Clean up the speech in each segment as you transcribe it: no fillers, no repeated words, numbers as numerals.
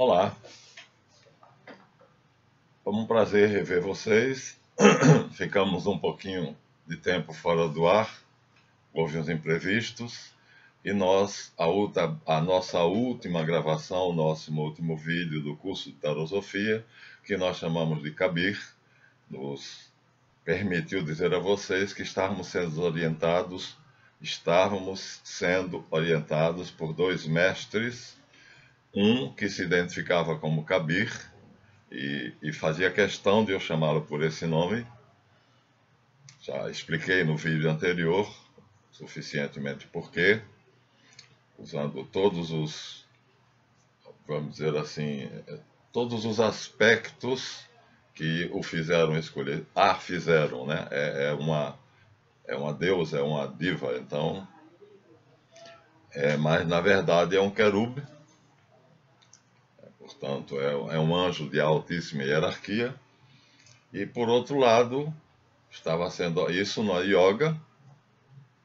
Olá, foi um prazer rever vocês. Ficamos um pouquinho de tempo fora do ar, houve uns imprevistos, e a nossa última gravação, o nosso último vídeo do curso de Tarosofia, que nós chamamos de Kabir, nos permitiu dizer a vocês que estávamos sendo orientados por dois mestres, um que se identificava como Kabir, e fazia questão de eu chamá-lo por esse nome. Já expliquei no vídeo anterior suficientemente porquê, usando vamos dizer assim, todos os aspectos que o fizeram escolher. Fizeram, né? É uma deusa, é uma diva, então, mas na verdade é um querube. Portanto, é um anjo de altíssima hierarquia. E, por outro lado, estava sendo isso no yoga,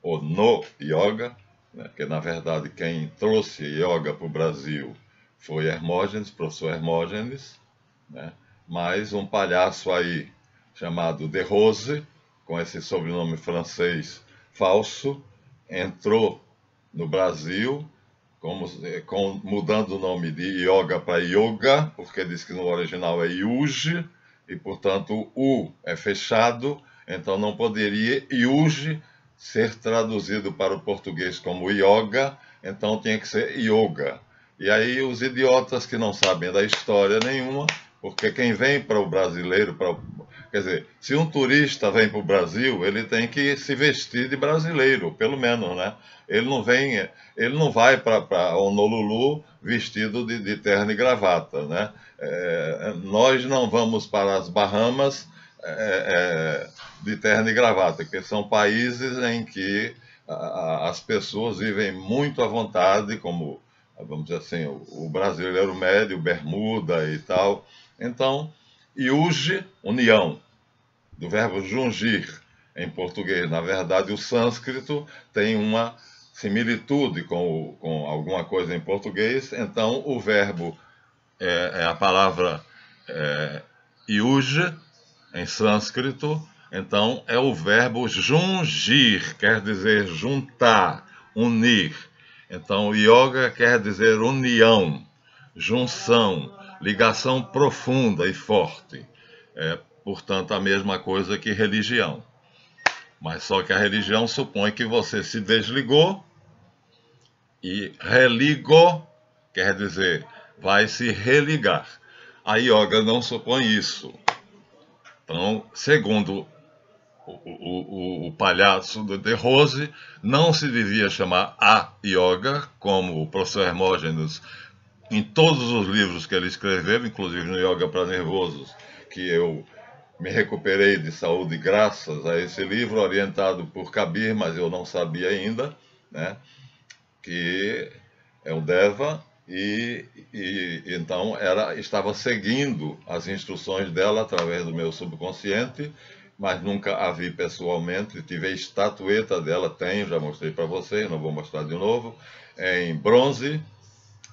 ou no yoga, né? Porque, na verdade, quem trouxe yoga para o Brasil foi Hermógenes, professor Hermógenes, né? Mas um palhaço aí chamado De Rose, com esse sobrenome francês falso, entrou no Brasil, mudando o nome de yoga para yoga, porque diz que no original é yuge, e portanto o U é fechado, então não poderia yuge ser traduzido para o português como yoga, então tinha que ser yoga. E aí os idiotas que não sabem da história nenhuma, porque quem vem para o brasileiro, quer dizer, se um turista vem para o Brasil, ele tem que se vestir de brasileiro, pelo menos, né? Ele não vai para Honolulu vestido de terno e gravata, né? Nós não vamos para as Bahamas de terno e gravata, porque são países em que as pessoas vivem muito à vontade, como, vamos dizer assim, o brasileiro médio, bermuda e tal. Então, yuge, união, do verbo jungir em português. Na verdade, o sânscrito tem uma similitude com alguma coisa em português, então o verbo é a palavra yuge em sânscrito, então é o verbo jungir, quer dizer juntar, unir. Então, yoga quer dizer união, junção, ligação profunda e forte. Portanto, a mesma coisa que religião. Mas só que a religião supõe que você se desligou, e religou quer dizer vai se religar. A yoga não supõe isso. Então, segundo o palhaço de Rose, não se devia chamar a yoga, como o professor Hermógenes, em todos os livros que ele escreveu, inclusive no Yoga para Nervosos, que eu me recuperei de saúde graças a esse livro, orientado por Kabir, mas eu não sabia ainda, né, que é o Deva, e então estava seguindo as instruções dela através do meu subconsciente, mas nunca a vi pessoalmente. Tive a estatueta dela, já mostrei para vocês, não vou mostrar de novo, em bronze.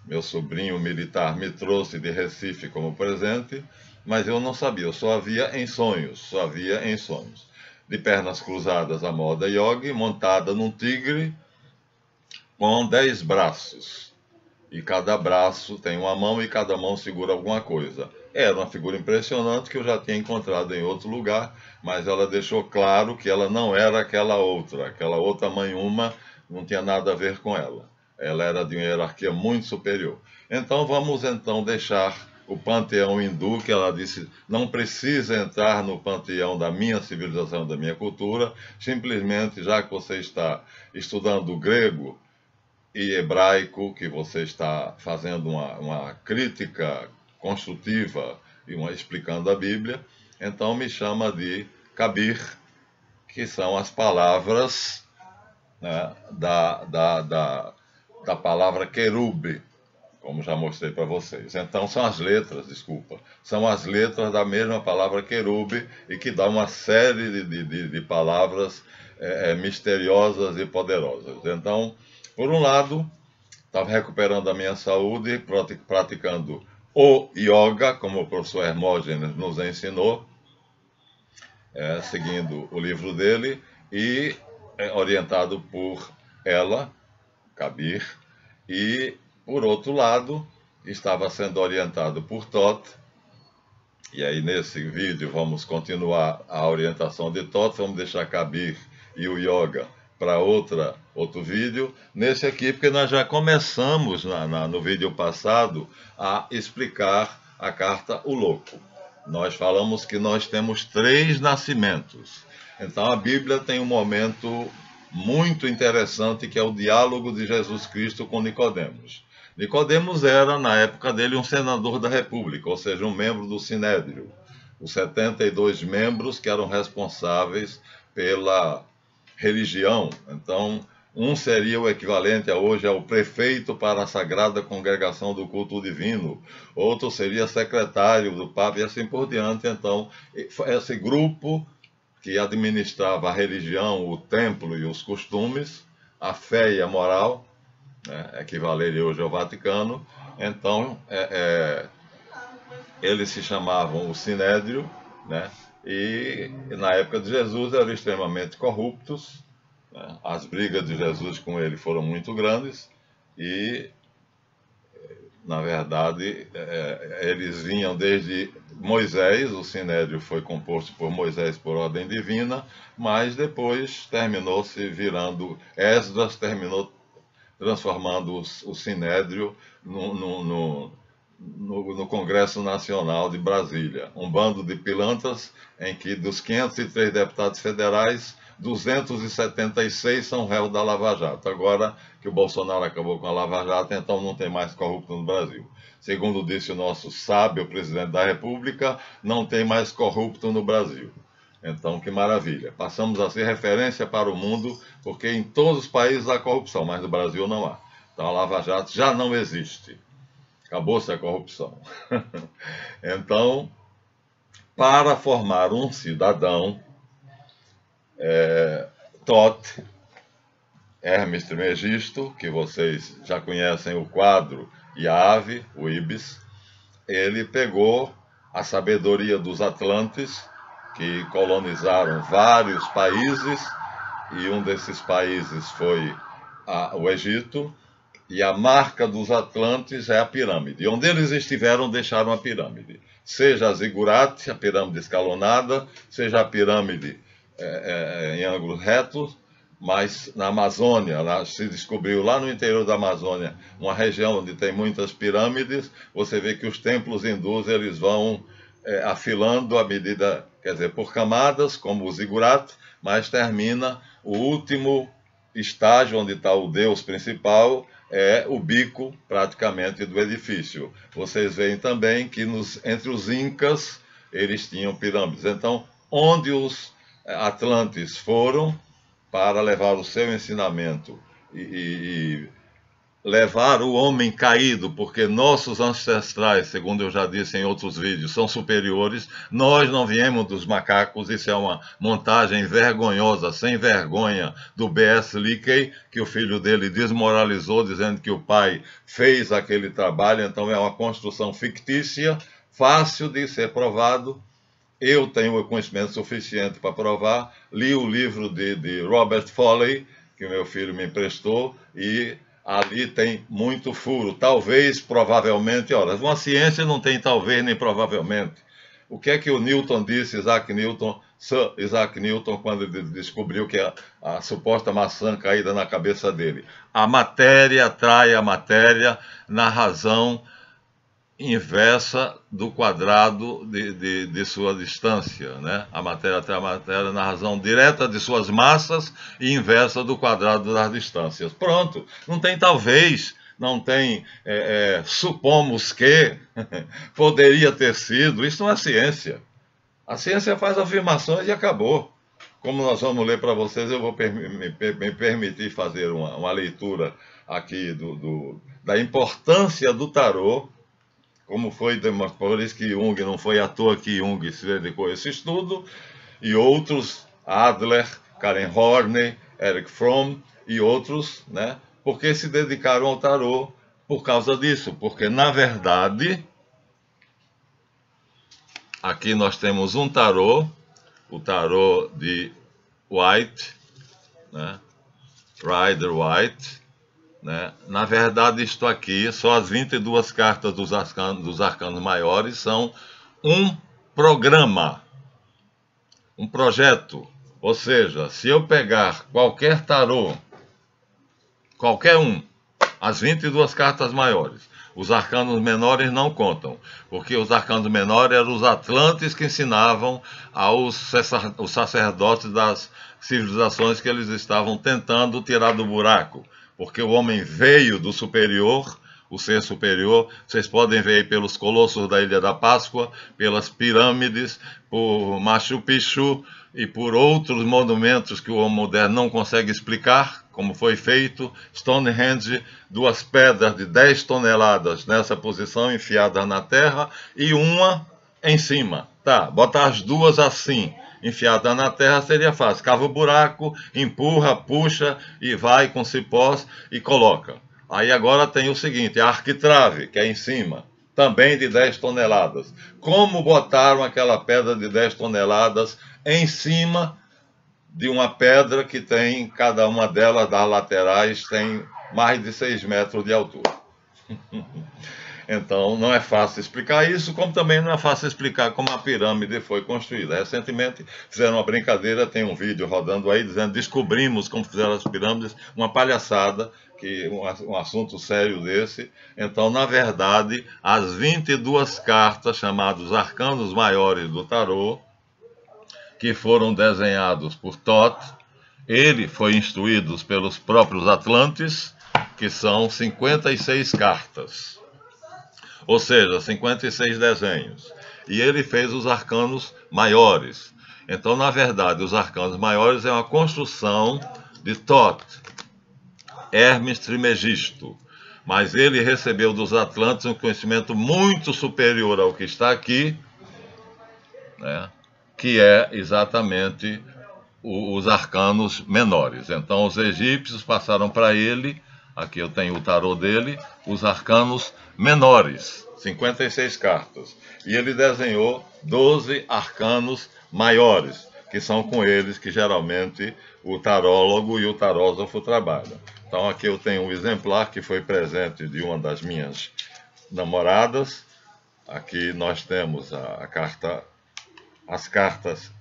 Meu sobrinho militar me trouxe de Recife como presente, mas eu não sabia, eu só a via em sonhos, De pernas cruzadas à moda yogi, montada num tigre com 10 braços. E cada braço tem uma mão e cada mão segura alguma coisa. Era uma figura impressionante que eu já tinha encontrado em outro lugar, mas ela deixou claro que ela não era aquela outra mãe uma não tinha nada a ver com ela. Ela era de uma hierarquia muito superior. Então vamos deixar o panteão hindu, que ela disse, não precisa entrar no panteão da minha civilização, da minha cultura, simplesmente, já que você está estudando grego e hebraico, que você está fazendo uma crítica construtiva e explicando a Bíblia, então me chama de Kabir, que são as palavras, né, da palavra querube, como já mostrei para vocês. Então são as letras da mesma palavra querube, e que dá uma série de palavras misteriosas e poderosas. Então, por um lado, estava recuperando a minha saúde, praticando o yoga, como o professor Hermógenes nos ensinou, seguindo o livro dele, e orientado por ela, Kabir, e, por outro lado, estava sendo orientado por Toth. E aí, nesse vídeo, vamos continuar a orientação de Toth, vamos deixar Kabir e o yoga para outro vídeo. Nesse aqui, porque nós já começamos no vídeo passado a explicar a carta O Louco. Nós falamos que nós temos 3 nascimentos. Então a Bíblia tem um momento muito interessante que é o diálogo de Jesus Cristo com Nicodemos. Nicodemos era, na época dele, um senador da República, ou seja, um membro do Sinédrio. Os 72 membros que eram responsáveis pela religião. Então, um seria o equivalente a hoje ao prefeito para a Sagrada Congregação do Culto Divino, outro seria secretário do Papa e assim por diante. Então, esse grupo que administrava a religião, o templo e os costumes, a fé e a moral, equivaleria hoje ao Vaticano. Então, eles se chamavam o Sinédrio, né? E na época de Jesus eram extremamente corruptos, né? As brigas de Jesus com ele foram muito grandes e, na verdade, eles vinham desde Moisés. O Sinédrio foi composto por Moisés por ordem divina, mas depois terminou-se virando, Esdras terminou transformando o Sinédrio no Congresso Nacional de Brasília, um bando de pilantras em que dos 503 deputados federais, 276 são réus da Lava Jato. Agora que o Bolsonaro acabou com a Lava Jato, então não tem mais corrupto no Brasil. Segundo disse o nosso sábio presidente da República, não tem mais corrupto no Brasil. Então, que maravilha. Passamos a ser referência para o mundo, porque em todos os países há corrupção, mas no Brasil não há. Então a Lava Jato já não existe. Acabou-se a corrupção. Então, para formar um cidadão, Toth, Hermes Trismegisto, que vocês já conhecem o quadro e a ave, o ibis, ele pegou a sabedoria dos Atlantes, que colonizaram vários países, e um desses países foi o Egito, e a marca dos Atlantes é a pirâmide. E onde eles estiveram, deixaram a pirâmide. Seja a zigurate, a pirâmide escalonada, seja a pirâmide em ângulo reto, mas na Amazônia, se descobriu lá no interior da Amazônia, uma região onde tem muitas pirâmides, você vê que os templos hindus eles vão afilando à medida, quer dizer, por camadas, como o zigurate, mas termina o último estágio onde está o deus principal, é o bico, praticamente, do edifício. Vocês veem também que entre os incas, eles tinham pirâmides. Então, onde os atlantes foram para levar o seu ensinamento e levar o homem caído, porque nossos ancestrais, segundo eu já disse em outros vídeos, são superiores. Nós não viemos dos macacos. Isso é uma montagem vergonhosa, sem vergonha, do B.S. Leakey, que o filho dele desmoralizou, dizendo que o pai fez aquele trabalho. Então é uma construção fictícia, fácil de ser provado. Eu tenho o conhecimento suficiente para provar. Li o livro de Robert Foley, que meu filho me emprestou, e ali tem muito furo. Talvez, provavelmente, olha, uma ciência não tem talvez nem provavelmente. O que é que o Newton disse, Sir Isaac Newton, quando ele descobriu que a suposta maçã caída na cabeça dele? A matéria atrai a matéria na razão inversa do quadrado de sua distância, né? A matéria atrai a matéria na razão direta de suas massas e inversa do quadrado das distâncias. Pronto, não tem talvez, não tem supomos que, poderia ter sido. Isso não é ciência. A ciência faz afirmações e acabou. Como nós vamos ler para vocês, eu vou me permitir fazer uma leitura aqui da importância do tarô. Como foi por isso que Jung, não foi à toa que Jung se dedicou a esse estudo, e outros, Adler, Karen Horney, Eric Fromm e outros, porque se dedicaram ao tarô por causa disso, porque na verdade aqui nós temos um tarô, o tarô de White, né? Rider White, né? Na verdade, isto aqui, só as 22 cartas dos arcanos maiores são um programa, um projeto. Ou seja, se eu pegar qualquer tarô, qualquer um, as 22 cartas maiores, os arcanos menores não contam, porque os arcanos menores eram os atlantes que ensinavam aos sacerdotes das civilizações que eles estavam tentando tirar do buraco, porque o homem veio do superior, o ser superior. Vocês podem ver aí pelos colossos da Ilha da Páscoa, pelas pirâmides, por Machu Picchu e por outros monumentos que o homem moderno não consegue explicar como foi feito. Stonehenge, 2 pedras de 10 toneladas nessa posição, enfiadas na terra, e uma em cima. Tá, botar as duas assim, enfiadas na terra, seria fácil. Cava o buraco, empurra, puxa e vai com cipós e coloca. Aí agora tem o seguinte, a arquitrave, que é em cima, também de 10 toneladas. Como botaram aquela pedra de 10 toneladas em cima de uma pedra que tem, cada uma delas, das laterais, tem mais de 6 metros de altura? Então, não é fácil explicar isso, como também não é fácil explicar como a pirâmide foi construída. Recentemente fizeram uma brincadeira, tem um vídeo rodando aí, dizendo, descobrimos como fizeram as pirâmides, uma palhaçada, um assunto sério desse. Então, na verdade, as 22 cartas, chamadas arcanos maiores do tarô, que foram desenhados por Thoth, ele foi instruído pelos próprios Atlantes, que são 56 cartas. Ou seja, 56 desenhos. E ele fez os arcanos maiores. Então, na verdade, os arcanos maiores é uma construção de Thoth, Hermes Trismegisto. Mas ele recebeu dos Atlantes um conhecimento muito superior ao que está aqui, né? Que é exatamente os arcanos menores. Então, os egípcios passaram para ele, aqui eu tenho o tarô dele, os arcanos menores, 56 cartas. E ele desenhou 12 arcanos maiores, que são com eles que geralmente o tarólogo e o tarósofo trabalham. Então aqui eu tenho um exemplar que foi presente de uma das minhas namoradas. Aqui nós temos as cartas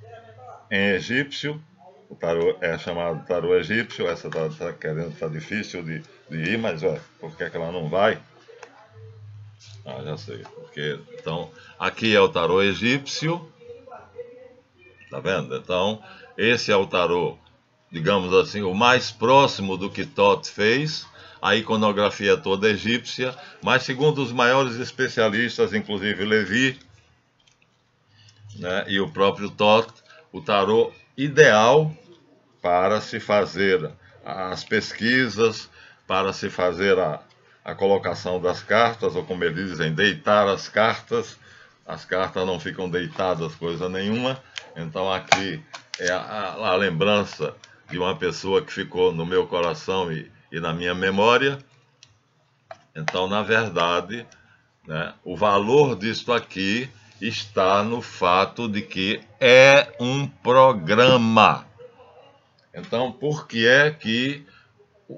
em egípcio. O tarô é chamado tarô egípcio. Essa está difícil de ir, mas por que ela não vai? Ah, já sei. Porque, então, aqui é o tarô egípcio. Tá vendo? Então, esse é o tarô, digamos assim, o mais próximo do que Thoth fez. A iconografia toda egípcia, mas segundo os maiores especialistas, inclusive Levi, né, e o próprio Thoth, o tarô ideal para se fazer as pesquisas, para se fazer a colocação das cartas, ou como eles dizem, deitar as cartas não ficam deitadas coisa nenhuma. Então aqui é a lembrança de uma pessoa que ficou no meu coração e na minha memória. Então, na verdade, né, o valor disto aqui está no fato de que é um programa. Então, por que é que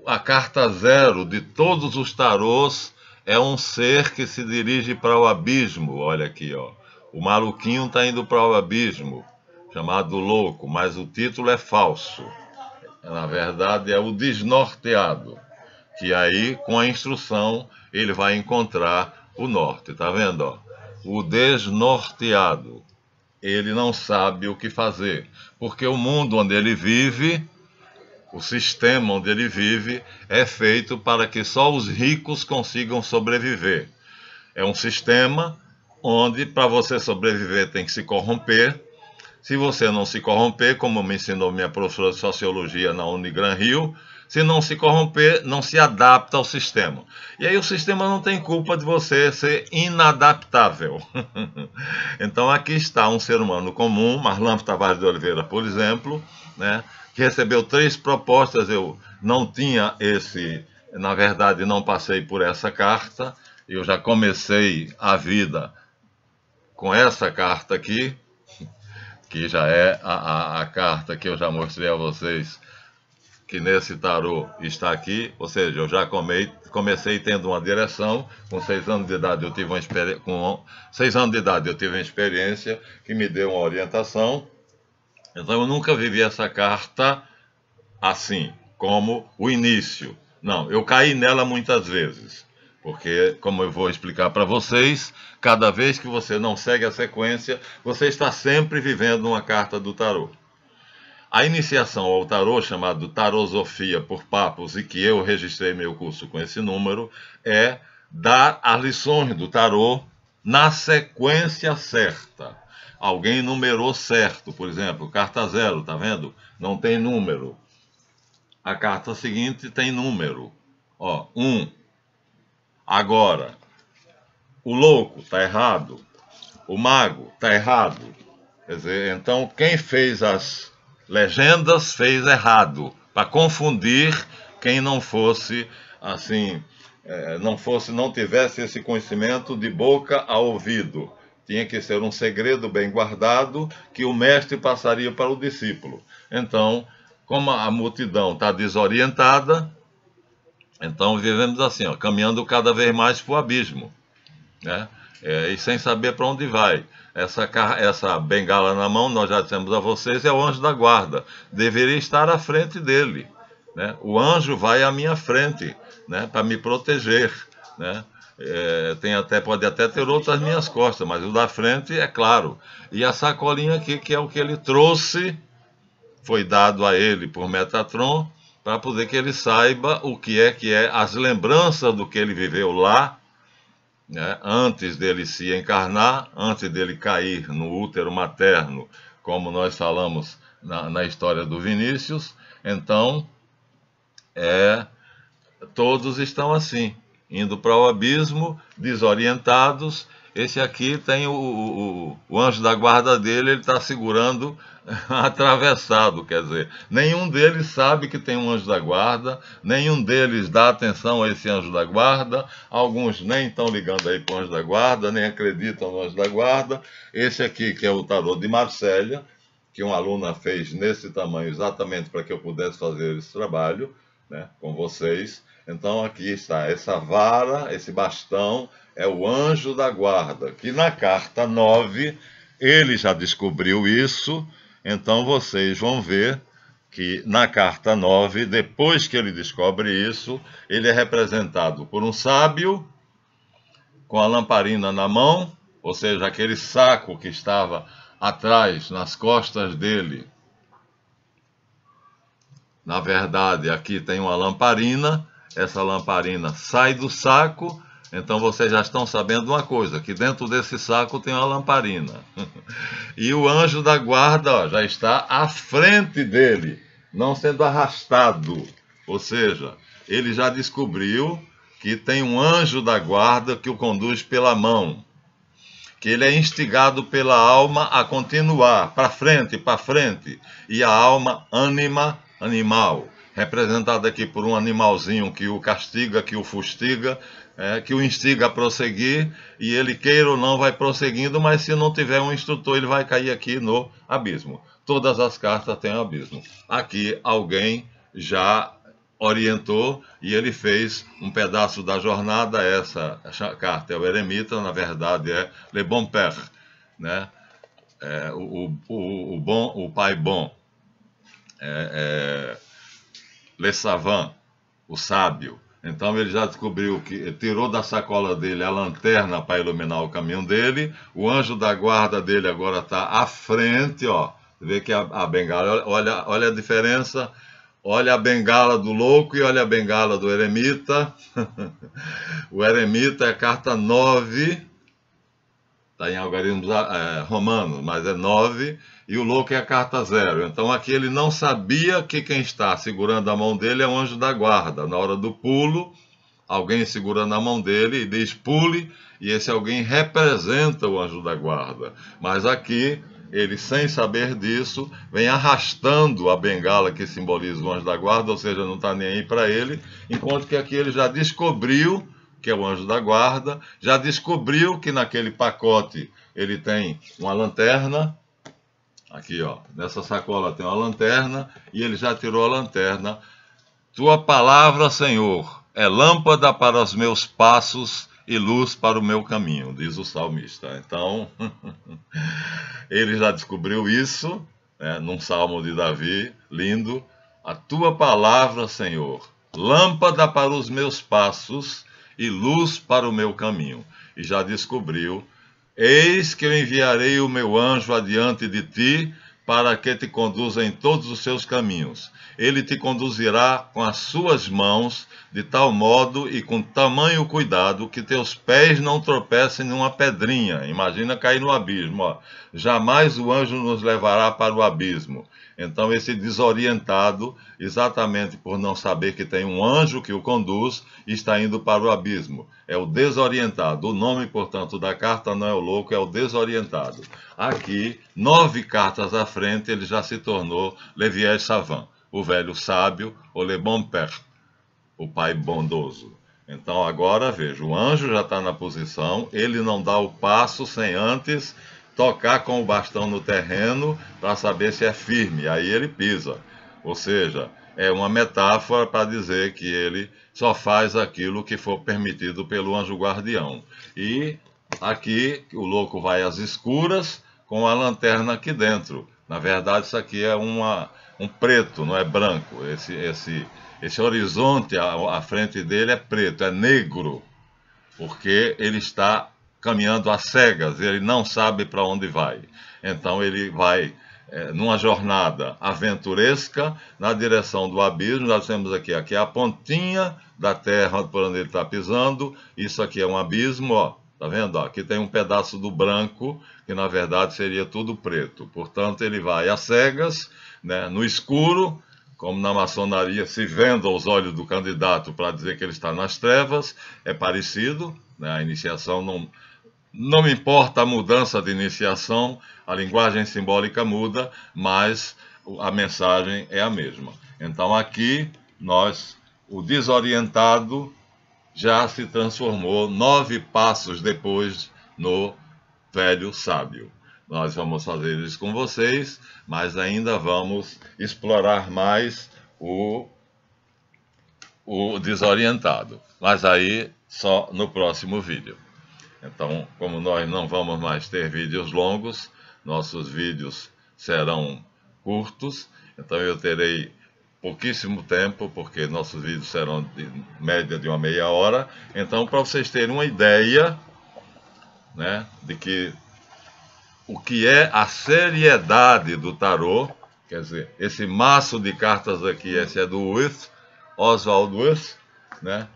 a carta 0 de todos os tarôs é um ser que se dirige para o abismo? Olha aqui, ó. O maluquinho está indo para o abismo, chamado louco, mas o título é falso. Na verdade, é o desnorteado, que aí, com a instrução, ele vai encontrar o norte. Tá vendo, ó? O desnorteado, ele não sabe o que fazer, porque o mundo onde ele vive, o sistema onde ele vive, é feito para que só os ricos consigam sobreviver. É um sistema onde, para você sobreviver, tem que se corromper. Se você não se corromper, como me ensinou minha professora de Sociologia na Unigran Rio, se não se corromper, não se adapta ao sistema. E aí o sistema não tem culpa de você ser inadaptável. Então aqui está um ser humano comum, Marlan Tavares de Oliveira, por exemplo, né, que recebeu 3 propostas. Eu não tinha na verdade não passei por essa carta, eu já comecei a vida com essa carta aqui, que já é a carta que eu já mostrei a vocês, que nesse tarô está aqui, ou seja, eu já comecei tendo uma direção. Com 6 anos de idade eu tive uma experiência, com 6 anos de idade eu tive uma experiência que me deu uma orientação. Então eu nunca vivi essa carta assim, como o início. Não, eu caí nela muitas vezes, porque, como eu vou explicar para vocês, cada vez que você não segue a sequência, você está sempre vivendo uma carta do tarô. A iniciação ao tarô, chamado Tarosofia por Papos, e que eu registrei meu curso com esse número, é dar as lições do tarô na sequência certa. Alguém numerou certo, por exemplo, carta 0, tá vendo? Não tem número. A carta seguinte tem número. Ó, 1. Agora, o louco tá errado. O mago tá errado. Quer dizer, então quem fez as legendas fez errado, para confundir quem não fosse assim, não tivesse esse conhecimento de boca a ouvido. Tinha que ser um segredo bem guardado que o mestre passaria para o discípulo. Então, como a multidão está desorientada, então vivemos assim, ó, caminhando cada vez mais para o abismo, né? E sem saber para onde vai. Essa bengala na mão, nós já dissemos a vocês, é o anjo da guarda. Deveria estar à frente dele, né? O anjo vai à minha frente, né, para me proteger, né? Pode até ter outras minhas costas, mas o da frente é claro. E a sacolinha aqui, que é o que ele trouxe, foi dado a ele por Metatron, para poder que ele saiba o que é as lembranças do que ele viveu lá, né, antes dele se encarnar, antes dele cair no útero materno, como nós falamos na história do Vinícius. Então, todos estão assim, indo para o abismo, desorientados. Esse aqui tem o anjo da guarda dele, ele está segurando atravessado, quer dizer, nenhum deles sabe que tem um anjo da guarda, nenhum deles dá atenção a esse anjo da guarda, alguns nem estão ligando aí para o anjo da guarda, nem acreditam no anjo da guarda. Esse aqui, que é o tarô de Marsella, que uma aluna fez nesse tamanho exatamente para que eu pudesse fazer esse trabalho, né, com vocês. Então aqui está, essa vara, esse bastão, é o anjo da guarda, que na carta 9, ele já descobriu isso. Então vocês vão ver que na carta 9, depois que ele descobre isso, ele é representado por um sábio com a lamparina na mão, ou seja, aquele saco que estava atrás, nas costas dele. Na verdade, aqui tem uma lamparina, essa lamparina sai do saco. Então vocês já estão sabendo uma coisa, que dentro desse saco tem uma lamparina. E o anjo da guarda, ó, já está à frente dele, não sendo arrastado. Ou seja, ele já descobriu que tem um anjo da guarda que o conduz pela mão, que ele é instigado pela alma a continuar para frente, e a alma animal, representada aqui por um animalzinho que o castiga, que o fustiga, que o instiga a prosseguir, e ele, queira ou não, vai prosseguindo, mas se não tiver um instrutor, ele vai cair aqui no abismo. Todas as cartas têm abismo. Aqui alguém já orientou e ele fez um pedaço da jornada. Essa carta é o eremita, na verdade é Le Bon Père, né? O pai bom, Le Savant, o sábio. Então ele já descobriu que tirou da sacola dele a lanterna para iluminar o caminho dele. O anjo da guarda dele agora está à frente, ó. Você vê que a bengala, olha a diferença. Olha a bengala do louco e olha a bengala do eremita. O eremita é a carta 9, está em algarismos romanos, mas é 9, e o louco é a carta 0. Então aqui ele não sabia que quem está segurando a mão dele é o anjo da guarda. Na hora do pulo, alguém segurando a mão dele e diz pule, e esse alguém representa o anjo da guarda. Mas aqui, ele, sem saber disso, vem arrastando a bengala que simboliza o anjo da guarda, ou seja, não está nem aí para ele, enquanto que aqui ele já descobriu que é o anjo da guarda, já descobriu que naquele pacote ele tem uma lanterna. Aqui, ó, nessa sacola tem uma lanterna, e ele já tirou a lanterna. Tua palavra, Senhor, é lâmpada para os meus passos e luz para o meu caminho, diz o salmista. Então, ele já descobriu isso, né, num salmo de Davi, lindo. A tua palavra, Senhor, lâmpada para os meus passos e luz para o meu caminho. E já descobriu: eis que eu enviarei o meu anjo adiante de ti, para que te conduza em todos os seus caminhos. Ele te conduzirá com as suas mãos, de tal modo e com tamanho cuidado, que teus pés não tropecem numa pedrinha. Imagina cair no abismo, ó. Jamais o anjo nos levará para o abismo. Então esse desorientado, exatamente por não saber que tem um anjo que o conduz, está indo para o abismo. É o desorientado. O nome, portanto, da carta não é o louco, é o desorientado. Aqui, 9 cartas à frente, ele já se tornou Le Vieil Savant, o velho sábio, ou Le Bon Père, o pai bondoso. Então agora, veja, o anjo já está na posição, ele não dá o passo sem antes tocar com o bastão no terreno para saber se é firme, aí ele pisa. Ou seja, é uma metáfora para dizer que ele só faz aquilo que for permitido pelo anjo guardião. E aqui o louco vai às escuras com a lanterna aqui dentro. Na verdade, isso aqui é um preto, não é branco. Esse horizonte à frente dele é preto, é negro, porque ele está caminhando às cegas, ele não sabe para onde vai. Então ele vai numa jornada aventuresca na direção do abismo. Nós temos aqui é a pontinha da terra por onde ele está pisando. Isso aqui é um abismo, ó. Tá vendo? Aqui tem um pedaço do branco, que na verdade seria tudo preto. Portanto, ele vai às cegas, né, no escuro, como na maçonaria se venda os olhos do candidato para dizer que ele está nas trevas. É parecido, né? A iniciação não me importa a mudança de iniciação, a linguagem simbólica muda, mas a mensagem é a mesma. Então aqui, o desorientado já se transformou 9 passos depois no velho sábio. Nós vamos fazer isso com vocês, mas ainda vamos explorar mais o desorientado. Mas aí só no próximo vídeo. Então, como nós não vamos mais ter vídeos longos, nossos vídeos serão curtos. Então eu terei pouquíssimo tempo, porque nossos vídeos serão de média de uma meia hora. Então, para vocês terem uma ideia, né, de que o que é a seriedade do tarô, quer dizer, esse maço de cartas aqui, esse é do Wyth, Oswald Wyth, né,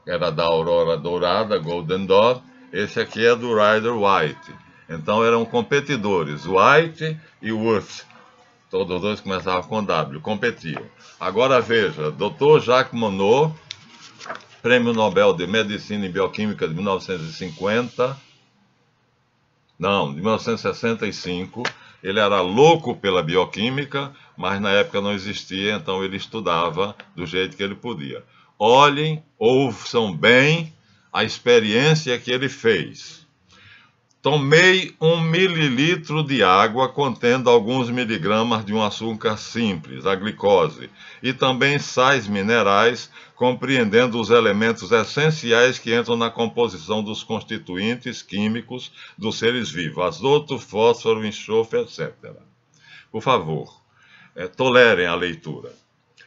era da Aurora Dourada, Golden Dawn. Esse aqui é do Rider White. Então eram competidores, White e Wyth. Todos os dois começavam com W, competiam. Agora veja, Dr. Jacques Monod, Prêmio Nobel de Medicina e Bioquímica de 1950, não, de 1965, ele era louco pela bioquímica, mas na época não existia, então ele estudava do jeito que ele podia. Olhem, ouçam bem a experiência que ele fez. Tomei 1 mililitro de água contendo alguns miligramas de um açúcar simples, a glicose, e também sais minerais, compreendendo os elementos essenciais que entram na composição dos constituintes químicos dos seres vivos, azoto, fósforo, enxofre, etc. Por favor, tolerem a leitura.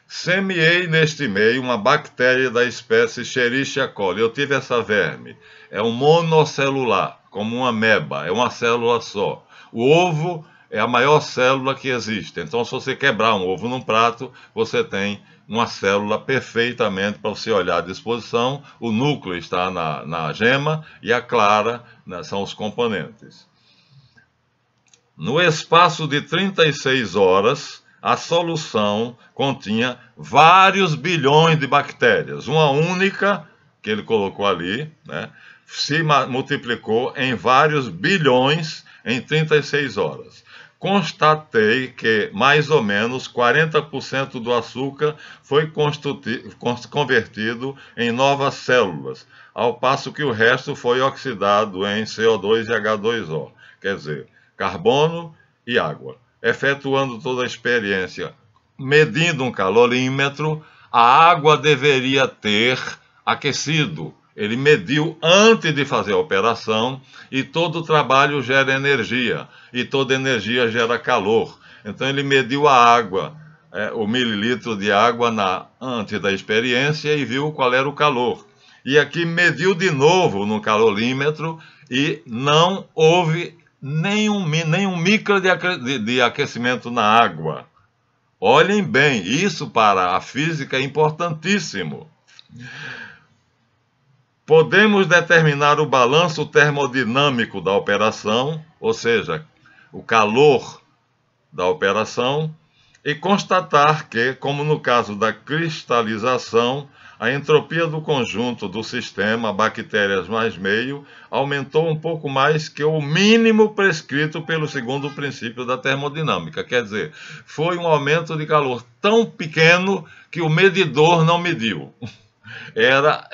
Semeei neste meio uma bactéria da espécie Escherichia coli. Eu tive essa verme. É um monocelular, como uma ameba, é uma célula só. O ovo é a maior célula que existe. Então, se você quebrar um ovo num prato, você tem uma célula perfeitamente para você olhar à disposição. O núcleo está na gema e a clara, né, são os componentes. No espaço de 36 horas... a solução continha vários bilhões de bactérias. Uma única, que ele colocou ali, né, se multiplicou em vários bilhões em 36 horas. constatei que mais ou menos 40% do açúcar foi convertido em novas células, ao passo que o resto foi oxidado em CO2 e H2O, quer dizer, carbono e água. Efetuando toda a experiência, medindo um calorímetro, a água deveria ter aquecido. Ele mediu antes de fazer a operação e todo o trabalho gera energia e toda energia gera calor. Então ele mediu a água, o mililitro de água antes da experiência e viu qual era o calor. E aqui mediu de novo no calorímetro e não houve nenhum micro de aquecimento na água. Olhem bem, isso para a física é importantíssimo. Podemos determinar o balanço termodinâmico da operação, ou seja, o calor da operação, e constatar que, como no caso da cristalização, a entropia do conjunto do sistema, bactérias mais meio, aumentou um pouco mais que o mínimo prescrito pelo segundo princípio da termodinâmica. Quer dizer, foi um aumento de calor tão pequeno que o medidor não mediu. Era,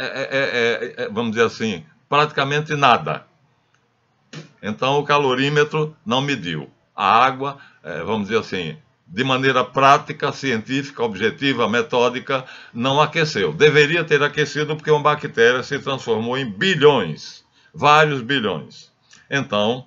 vamos dizer assim, praticamente nada. Então o calorímetro não mediu. A água, vamos dizer assim, de maneira prática, científica, objetiva, metódica, não aqueceu. Deveria ter aquecido porque uma bactéria se transformou em bilhões, vários bilhões. Então,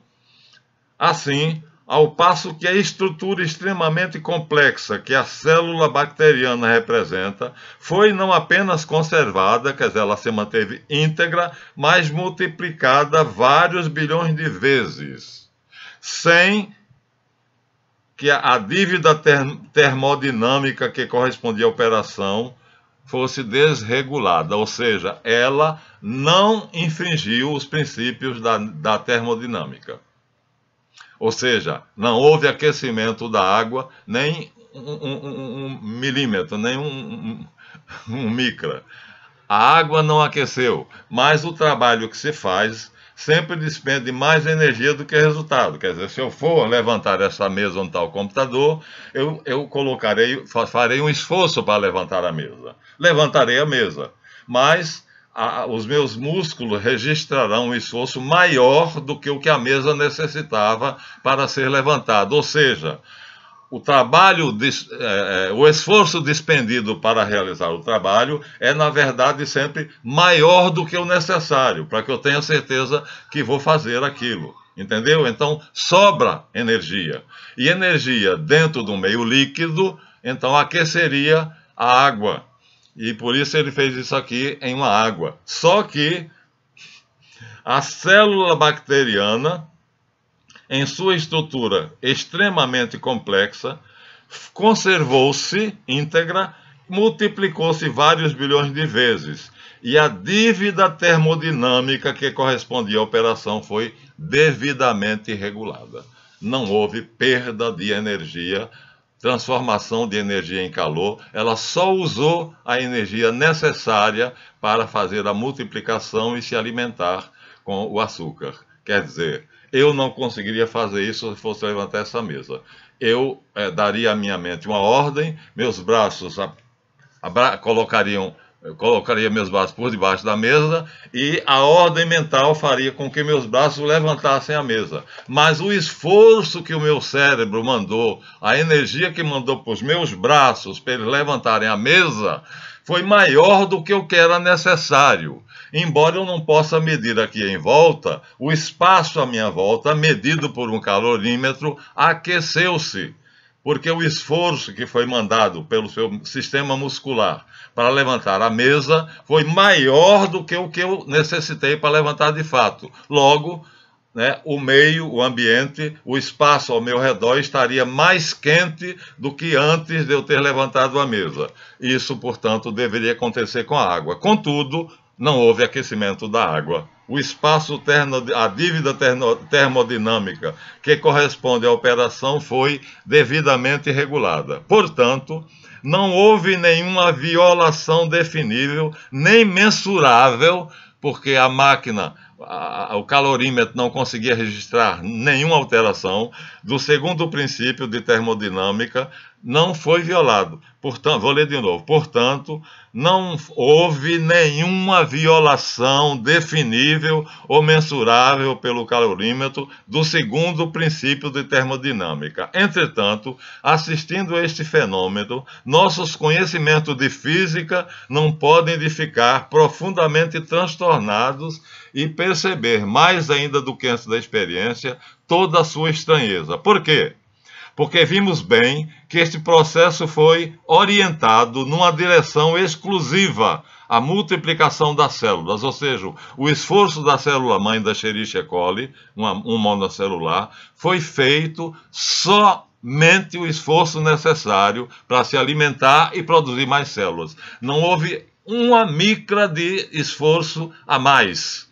assim, ao passo que a estrutura extremamente complexa que a célula bacteriana representa foi não apenas conservada, quer dizer, ela se manteve íntegra, mas multiplicada vários bilhões de vezes, sem que a dívida termodinâmica que correspondia à operação fosse desregulada, ou seja, ela não infringiu os princípios da termodinâmica. Ou seja, não houve aquecimento da água, nem um milímetro, nem um micra. A água não aqueceu, mas o trabalho que se faz sempre despende mais energia do que resultado. Quer dizer, se eu for levantar essa mesa onde está o computador, eu farei um esforço para levantar a mesa. Levantarei a mesa, mas os meus músculos registrarão um esforço maior do que o que a mesa necessitava para ser levantado. Ou seja, o esforço despendido para realizar o trabalho é, na verdade, sempre maior do que o necessário, para que eu tenha certeza que vou fazer aquilo. Entendeu? Então, sobra energia. E energia dentro do meio líquido, então aqueceria a água. E por isso ele fez isso aqui em uma água. Só que a célula bacteriana, em sua estrutura extremamente complexa, conservou-se íntegra, multiplicou-se vários bilhões de vezes. E a dívida termodinâmica que correspondia à operação foi devidamente regulada. Não houve perda de energia, transformação de energia em calor, ela só usou a energia necessária para fazer a multiplicação e se alimentar com o açúcar. Quer dizer, eu não conseguiria fazer isso se fosse levantar essa mesa. Eu daria à minha mente uma ordem, meus braços colocaria meus braços por debaixo da mesa e a ordem mental faria com que meus braços levantassem a mesa. Mas o esforço que o meu cérebro mandou, a energia que mandou para os meus braços para eles levantarem a mesa, foi maior do que o que era necessário. Embora eu não possa medir aqui em volta, o espaço à minha volta, medido por um calorímetro, aqueceu-se. Porque o esforço que foi mandado pelo seu sistema muscular para levantar a mesa foi maior do que o que eu necessitei para levantar de fato. Logo, o meio, o ambiente, o espaço ao meu redor estaria mais quente do que antes de eu ter levantado a mesa. Isso, portanto, deveria acontecer com a água. Contudo, não houve aquecimento da água. O espaço, a dívida termodinâmica que corresponde à operação foi devidamente regulada. Portanto, não houve nenhuma violação definível, nem mensurável, porque a máquina, o calorímetro não conseguia registrar nenhuma alteração, do segundo princípio de termodinâmica não foi violado. Portanto, vou ler de novo. Portanto, não houve nenhuma violação definível ou mensurável pelo calorímetro do segundo princípio de termodinâmica. Entretanto, assistindo a este fenômeno, nossos conhecimentos de física não podem de ficar profundamente transtornados e perceber, mais ainda do que antes da experiência, toda a sua estranheza. Por quê? Porque vimos bem que este processo foi orientado numa direção exclusiva à multiplicação das células, ou seja, o esforço da célula-mãe da Escherichia coli, um monocelular, foi feito somente o esforço necessário para se alimentar e produzir mais células. Não houve uma micra de esforço a mais.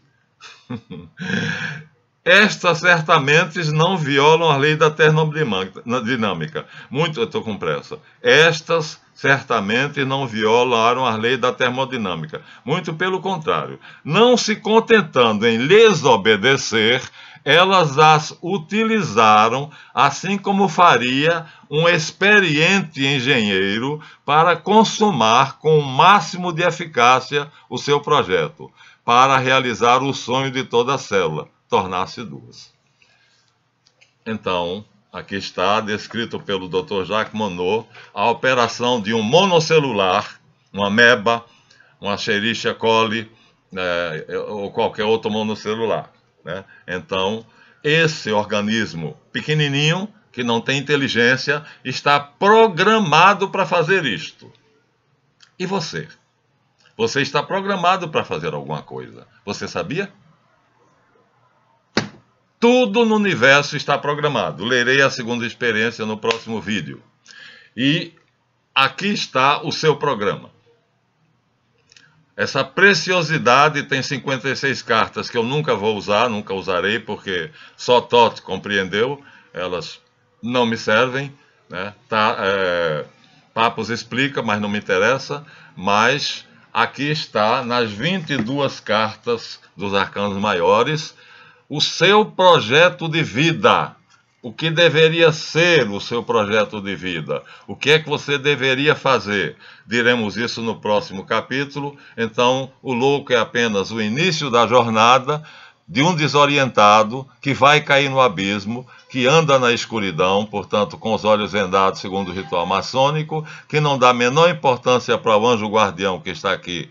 Estas certamente não violam a lei da termodinâmica. Eu estou com pressa. Estas certamente não violaram a lei da termodinâmica. Muito pelo contrário. Não se contentando em lhes obedecer, elas as utilizaram, assim como faria um experiente engenheiro para consumar com o máximo de eficácia o seu projeto, para realizar o sonho de toda a célula, tornar-se duas. Então, aqui está descrito pelo Dr. Jacques Monod a operação de um monocelular, uma ameba, uma Escherichia coli, ou qualquer outro monocelular, né? Então, esse organismo pequenininho, que não tem inteligência, está programado para fazer isto. E você? Você está programado para fazer alguma coisa. Você sabia? Tudo no universo está programado. Lerei a segunda experiência no próximo vídeo. E aqui está o seu programa. Essa preciosidade tem 56 cartas que eu nunca vou usar, nunca usarei, porque só Toth compreendeu. Elas não me servem, né? Papos explica, mas não me interessa. Mas aqui está, nas 22 cartas dos arcanos maiores, o seu projeto de vida. O que deveria ser o seu projeto de vida? O que é que você deveria fazer? Diremos isso no próximo capítulo. Então, o louco é apenas o início da jornada de um desorientado que vai cair no abismo, que anda na escuridão, portanto, com os olhos vendados, segundo o ritual maçônico, que não dá a menor importância para o anjo guardião que está aqui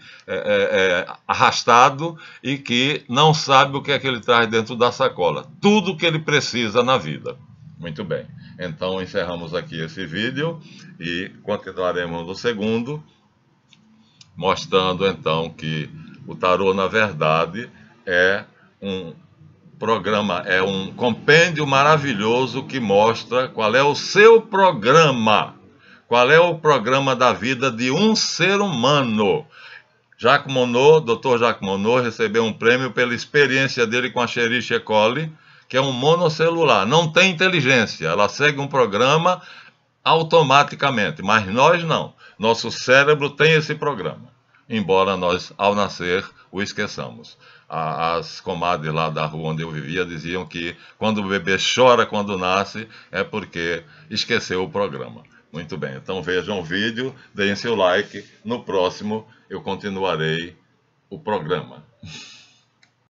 arrastado e que não sabe o que é que ele traz dentro da sacola. Tudo o que ele precisa na vida. Muito bem. Então, encerramos aqui esse vídeo e continuaremos no segundo, mostrando, então, que o tarô, na verdade, é um programa, é um compêndio maravilhoso que mostra qual é o seu programa, qual é o programa da vida de um ser humano. Jacques Monod, Dr. Jacques Monod, recebeu um prêmio pela experiência dele com a Escherichia coli, que é um monocelular, não tem inteligência, ela segue um programa automaticamente, mas nós não. Nosso cérebro tem esse programa, embora nós, ao nascer, o esqueçamos. As comadres lá da rua onde eu vivia diziam que quando o bebê chora quando nasce é porque esqueceu o programa. Muito bem, então vejam o vídeo, deem seu like, no próximo eu continuarei o programa.